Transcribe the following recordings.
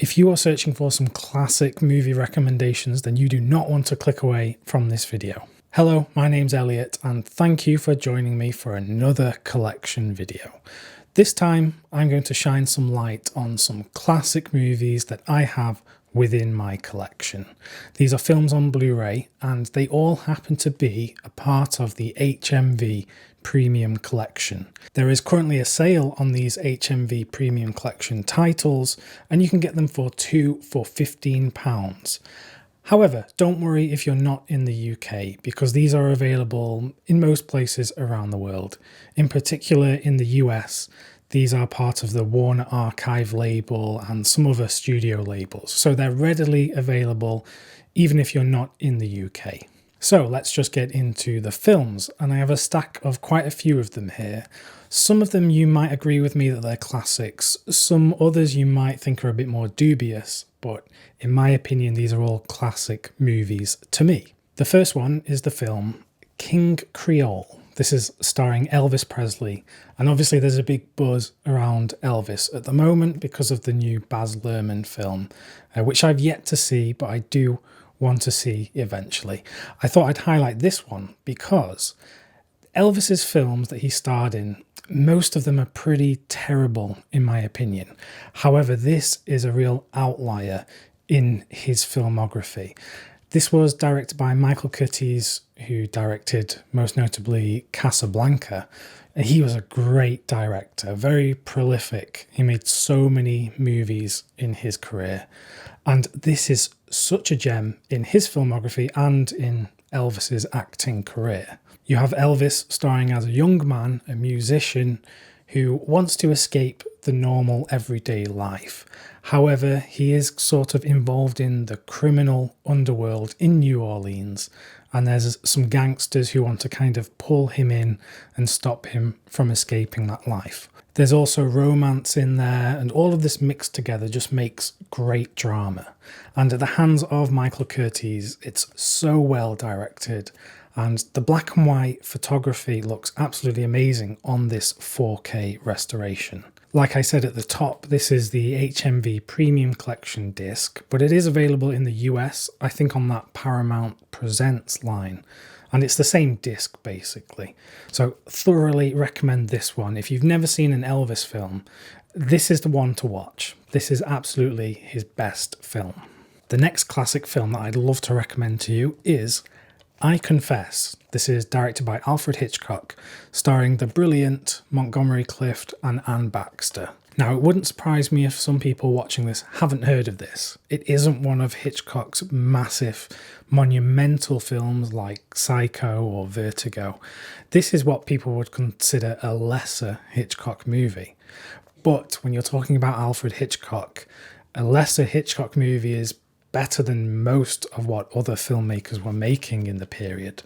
If you are searching for some classic movie recommendations, then you do not want to click away from this video. Hello, my name's Elliot, and thank you for joining me for another collection video. This time, I'm going to shine some light on some classic movies that I have within my collection. These are films on Blu-ray, and they all happen to be a part of the HMV Premium Collection. There is currently a sale on these HMV Premium Collection titles, and you can get them for £15. However, don't worry if you're not in the UK, because these are available in most places around the world. In particular in the US, these are part of the Warner Archive label and some other studio labels, so they're readily available even if you're not in the UK. So let's just get into the films, and I have a stack of quite a few of them here. Some of them you might agree with me that they're classics, some others you might think are a bit more dubious, but in my opinion these are all classic movies to me. The first one is the film King Creole. This is starring Elvis Presley, and obviously there's a big buzz around Elvis at the moment because of the new Baz Luhrmann film, which I've yet to see, but I do want to see eventually. I thought I'd highlight this one because Elvis's films that he starred in, most of them are pretty terrible in my opinion. However, this is a real outlier in his filmography. This was directed by Michael Curtiz, who directed most notably Casablanca. He was a great director, very prolific. He made so many movies in his career. And this is such a gem in his filmography and in Elvis's acting career. You have Elvis starring as a young man, a musician, who wants to escape the normal everyday life. However, he is sort of involved in the criminal underworld in New Orleans, and there's some gangsters who want to kind of pull him in and stop him from escaping that life. There's also romance in there, and all of this mixed together just makes great drama. And at the hands of Michael Curtiz, it's so well directed, and the black and white photography looks absolutely amazing on this 4K restoration. Like I said at the top, this is the HMV Premium Collection disc, but it is available in the US, I think on that Paramount Presents line. And it's the same disc basically. So thoroughly recommend this one. If you've never seen an Elvis film, this is the one to watch. This is absolutely his best film. The next classic film that I'd love to recommend to you is I Confess. This is directed by Alfred Hitchcock, starring the brilliant Montgomery Clift and Anne Baxter. Now, it wouldn't surprise me if some people watching this haven't heard of this. It isn't one of Hitchcock's massive, monumental films like Psycho or Vertigo. This is what people would consider a lesser Hitchcock movie. But when you're talking about Alfred Hitchcock, a lesser Hitchcock movie is better than most of what other filmmakers were making in the period.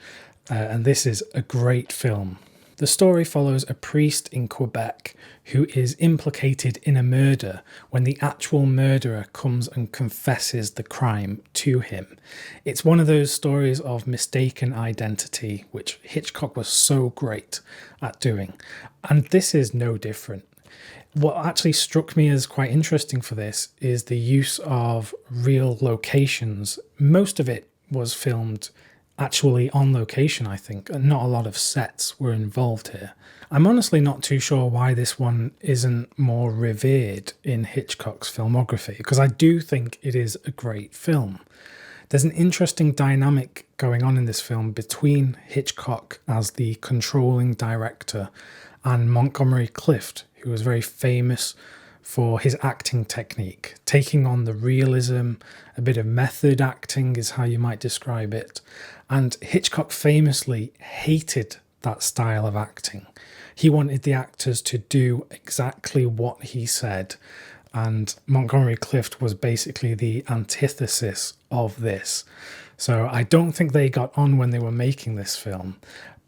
And this is a great film. The story follows a priest in Quebec who is implicated in a murder when the actual murderer comes and confesses the crime to him. It's one of those stories of mistaken identity, which Hitchcock was so great at doing. And this is no different. What actually struck me as quite interesting for this is the use of real locations. Most of it was filmed actually on location, I think, and not a lot of sets were involved here. I'm honestly not too sure why this one isn't more revered in Hitchcock's filmography, because I do think it is a great film. There's an interesting dynamic going on in this film between Hitchcock as the controlling director and Montgomery Clift, who was very famous for his acting technique, taking on the realism, a bit of method acting is how you might describe it. And Hitchcock famously hated that style of acting. He wanted the actors to do exactly what he said, and Montgomery Clift was basically the antithesis of this. So I don't think they got on when they were making this film,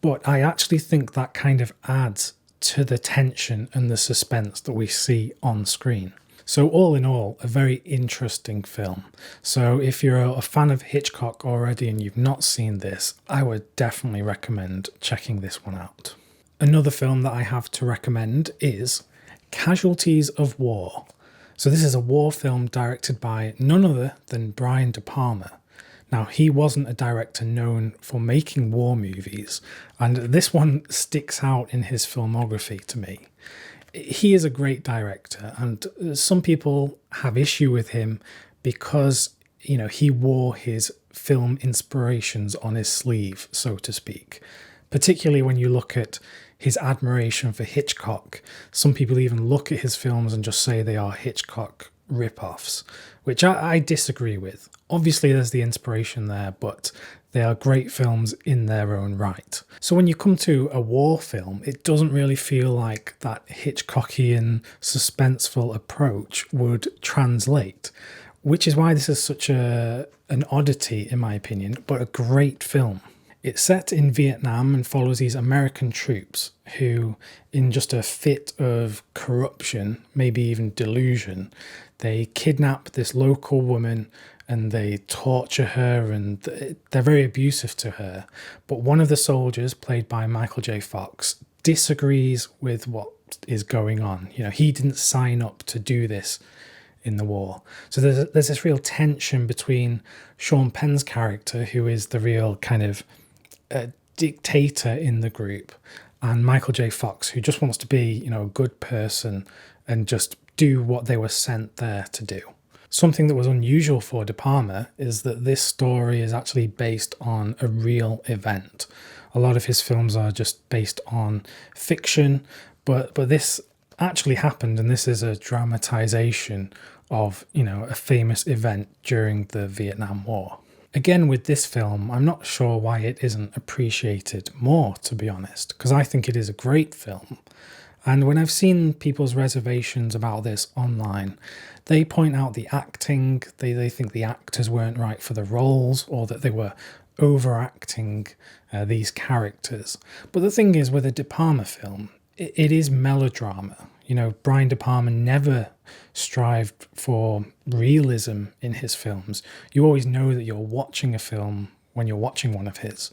but I actually think that kind of adds to the tension and the suspense that we see on screen. So all in all, a very interesting film. So if you're a fan of Hitchcock already and you've not seen this, I would definitely recommend checking this one out. Another film that I have to recommend is Casualties of War. So this is a war film directed by none other than Brian De Palma. Now, he wasn't a director known for making war movies, and this one sticks out in his filmography to me. He is a great director, and some people have issue with him because, he wore his film inspirations on his sleeve, so to speak. Particularly when you look at his admiration for Hitchcock. Some people even look at his films and just say they are Hitchcock rip-offs, which I disagree with. Obviously, there's the inspiration there, but they are great films in their own right. So when you come to a war film, it doesn't really feel like that Hitchcockian, suspenseful approach would translate, which is why this is such an oddity, in my opinion, but a great film. It's set in Vietnam and follows these American troops who, in just a fit of corruption, maybe even delusion, they kidnap this local woman and they torture her and they're very abusive to her. But one of the soldiers, played by Michael J. Fox, disagrees with what is going on. He didn't sign up to do this in the war. So there's this real tension between Sean Penn's character, who is the real kind of dictator in the group, and Michael J. Fox, who just wants to be, a good person and just do what they were sent there to do. Something that was unusual for De Palma is that this story is actually based on a real event. A lot of his films are just based on fiction, but this actually happened, and this is a dramatization of, a famous event during the Vietnam War. Again, with this film, I'm not sure why it isn't appreciated more, to be honest, because I think it is a great film. And when I've seen people's reservations about this online, they point out the acting, they think the actors weren't right for the roles, or that they were overacting these characters. But the thing is, with a De Palma film, it is melodrama. Brian De Palma never strived for realism in his films. You always know that you're watching a film when you're watching one of his.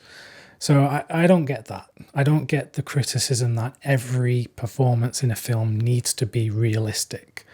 So I don't get that. I don't get the criticism that every performance in a film needs to be realistic.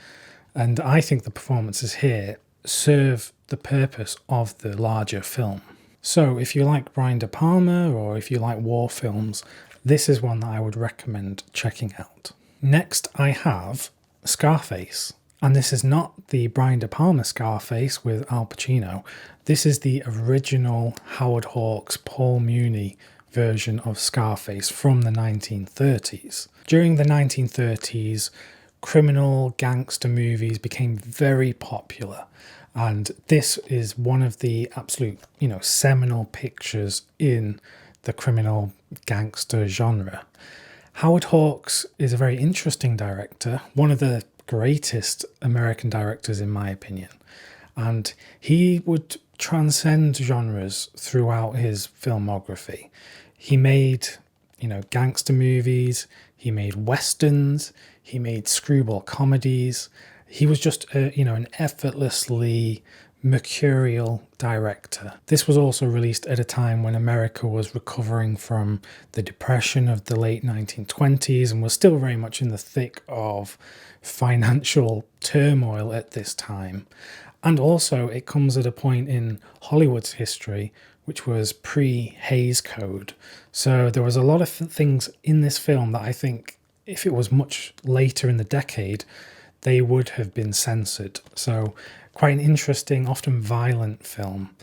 And I think the performances here serve the purpose of the larger film. So if you like Brian De Palma, or if you like war films, this is one that I would recommend checking out. Next, I have Scarface. And this is not the Brian De Palma Scarface with Al Pacino. This is the original Howard Hawks, Paul Muni version of Scarface from the 1930s. During the 1930s, criminal gangster movies became very popular. And this is one of the absolute, seminal pictures in the criminal gangster genre. Howard Hawks is a very interesting director, one of the greatest American directors in my opinion, and he would transcend genres throughout his filmography. He made, gangster movies, he made westerns, he made screwball comedies. He was just an effortlessly mercurial director. This was also released at a time when America was recovering from the depression of the late 1920s and was still very much in the thick of financial turmoil at this time. And also it comes at a point in Hollywood's history which was pre-Hays Code. So there was a lot of things in this film that I think if it was much later in the decade, they would have been censored. So quite an interesting, often violent film.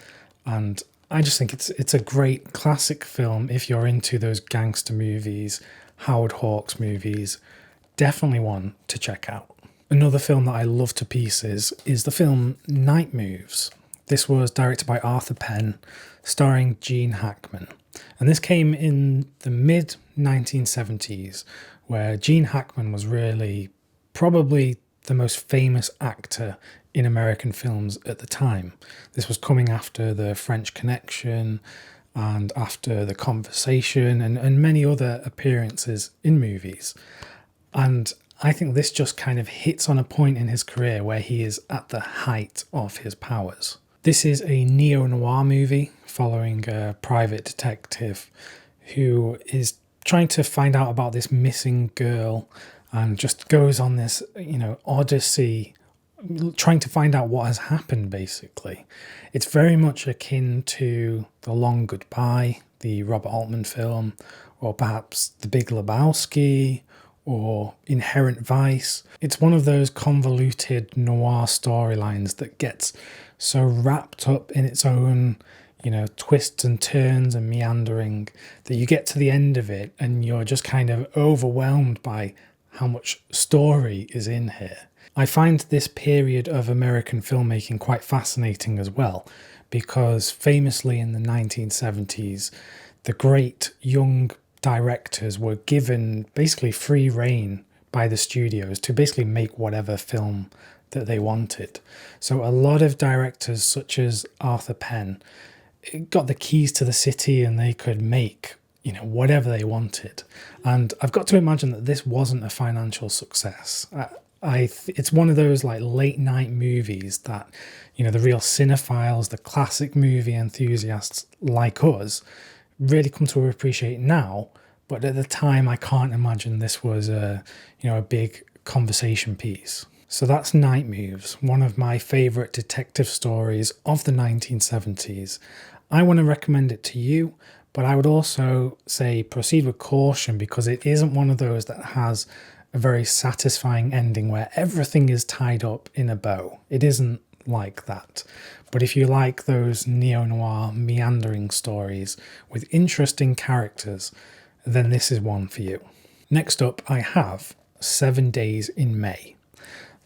And I just think it's a great classic film if you're into those gangster movies, Howard Hawks movies. Definitely one to check out. Another film that I love to pieces is the film Night Moves. This was directed by Arthur Penn, starring Gene Hackman. And this came in the mid-1970s, where Gene Hackman was really probably the most famous actor in American films at the time. This was coming after The French Connection and after The Conversation and many other appearances in movies. And I think this just kind of hits on a point in his career where he is at the height of his powers. This is a neo-noir movie following a private detective who is trying to find out about this missing girl and just goes on this, odyssey trying to find out what has happened, basically. It's very much akin to The Long Goodbye, the Robert Altman film, or perhaps The Big Lebowski, or Inherent Vice. It's one of those convoluted noir storylines that gets so wrapped up in its own, twists and turns and meandering that you get to the end of it and you're just kind of overwhelmed by how much story is in here. I find this period of American filmmaking quite fascinating as well, because famously in the 1970s, the great young directors were given basically free rein by the studios to basically make whatever film that they wanted. So a lot of directors such as Arthur Penn got the keys to the city and they could make whatever they wanted. And I've got to imagine that this wasn't a financial success. It's one of those like late night movies that the real cinephiles, the classic movie enthusiasts like us really come to appreciate now. But at the time, I can't imagine this was a big conversation piece. So that's Night Moves, one of my favourite detective stories of the 1970s. I want to recommend it to you, but I would also say proceed with caution, because it isn't one of those that has a very satisfying ending where everything is tied up in a bow. It isn't like that. But if you like those neo-noir meandering stories with interesting characters, then this is one for you. Next up, I have 7 Days in May.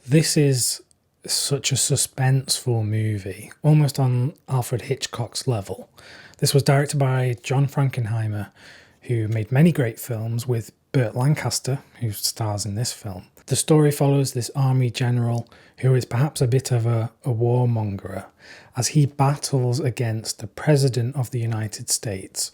This is such a suspenseful movie, almost on Alfred Hitchcock's level. This was directed by John Frankenheimer, who made many great films, with Burt Lancaster, who stars in this film. The story follows this army general who is perhaps a bit of a warmonger as he battles against the President of the United States,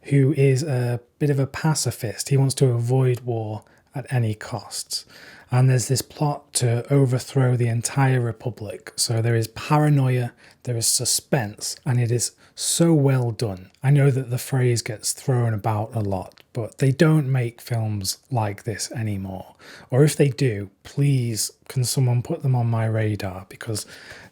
who is a bit of a pacifist. He wants to avoid war at any costs. And there's this plot to overthrow the entire republic. So there is paranoia, there is suspense, and it is so well done. I know that the phrase gets thrown about a lot, but they don't make films like this anymore. Or if they do, please, can someone put them on my radar? Because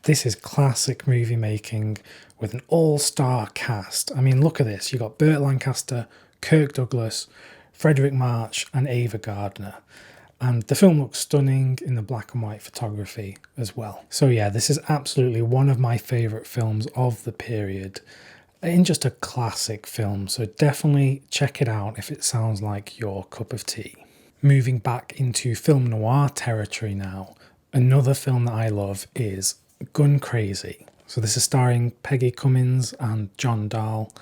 this is classic movie making with an all-star cast. I mean, look at this. You've got Burt Lancaster, Kirk Douglas, Frederick March, and Ava Gardner. And the film looks stunning in the black and white photography as well. So yeah, this is absolutely one of my favourite films of the period, in just a classic film. So definitely check it out if it sounds like your cup of tea. Moving back into film noir territory now, another film that I love is Gun Crazy. So this is starring Peggy Cummins and John Dahl,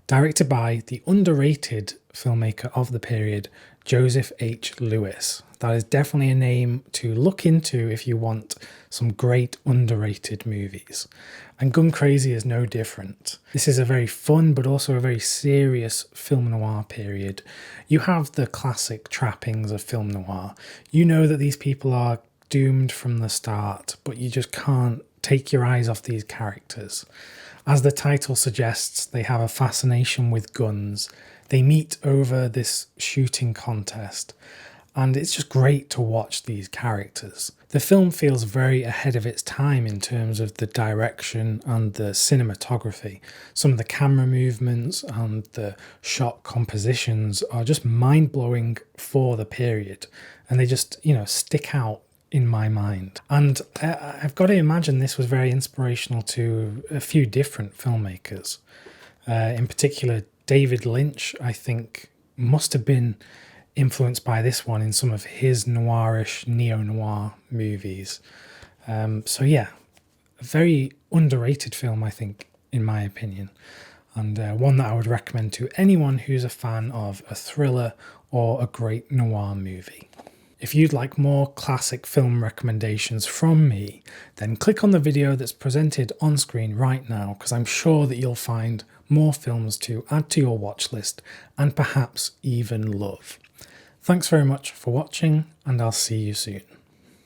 directed by the underrated filmmaker of the period, Joseph H. Lewis. That is definitely a name to look into if you want some great underrated movies. And Gun Crazy is no different. This is a very fun but also a very serious film noir period. You have the classic trappings of film noir. You know that these people are doomed from the start, but you just can't take your eyes off these characters. As the title suggests, they have a fascination with guns. They meet over this shooting contest, and it's just great to watch these characters. The film feels very ahead of its time in terms of the direction and the cinematography. Some of the camera movements and the shot compositions are just mind-blowing for the period, and they just, stick out in my mind. And I've got to imagine this was very inspirational to a few different filmmakers. In particular, David Lynch, I think, must have been influenced by this one in some of his noirish neo-noir movies. So yeah, a very underrated film, I think, in my opinion, and one that I would recommend to anyone who's a fan of a thriller or a great noir movie. If you'd like more classic film recommendations from me, then click on the video that's presented on screen right now, because I'm sure that you'll find more films to add to your watch list and perhaps even love. Thanks very much for watching, and I'll see you soon.